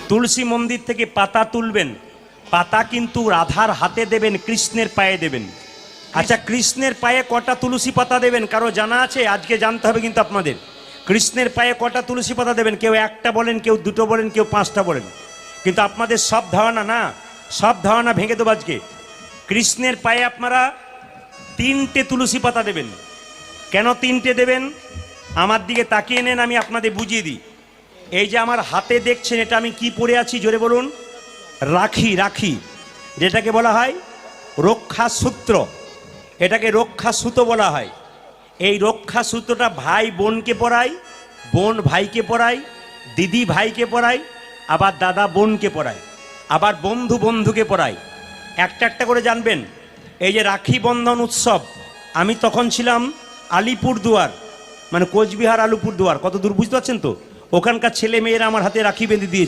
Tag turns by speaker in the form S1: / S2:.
S1: তুলসী মন্দির থেকে পাতা তুলবেন, পাতা কিন্তু রাধার হাতে দেবেন, কৃষ্ণের পায়ে দেবেন। আচ্ছা, কৃষ্ণের পায়ে কটা তুলসী পাতা দেবেন কারো জানা আছে? আজকে জানতে হবে কিন্তু আপনাদের। কৃষ্ণের পায়ে কটা তুলসী পাতা দেবেন? কেউ একটা বলেন, কেউ দুটো বলেন, কেউ পাঁচটা বলেন। কিন্তু আপনাদের সব ধারণা না, সব ধারণা ভেঙে দেবো আজকে। কৃষ্ণের পায়ে আপনারা 3টে তুলসী পাতা দেবেন। কেন 3টে দেবেন? আমার দিকে তাকিয়ে নেন, আমি আপনাদের বুঝিয়ে দিই। এই যে আমার হাতে দেখছেন, এটা আমি কি পরে আছি জোরে বলুন? রাখি। রাখি যেটাকে বলা হয় রক্ষা সূত্র, এটাকে রক্ষা সুতো বলা হয়। এই রক্ষা সূত্রটা ভাই বোনকে পরায়, বোন ভাইকে পরায়, দিদি ভাইকে পরায়, আবার দাদা বোনকে পরায়, আবার বন্ধু বন্ধুকে পরায়। একটা একটা করে জানবেন। এই যে রাখি বন্ধন উৎসব, আমি তখন ছিলাম আলিপুরদুয়ার, মানে কোচবিহার আলিপুরদুয়ার, কত দূর বুঝতে পারছেন তো? ওখানকার ছেলে মেয়েরা আমার হাতে রাখি বেঁধে দিয়েছে।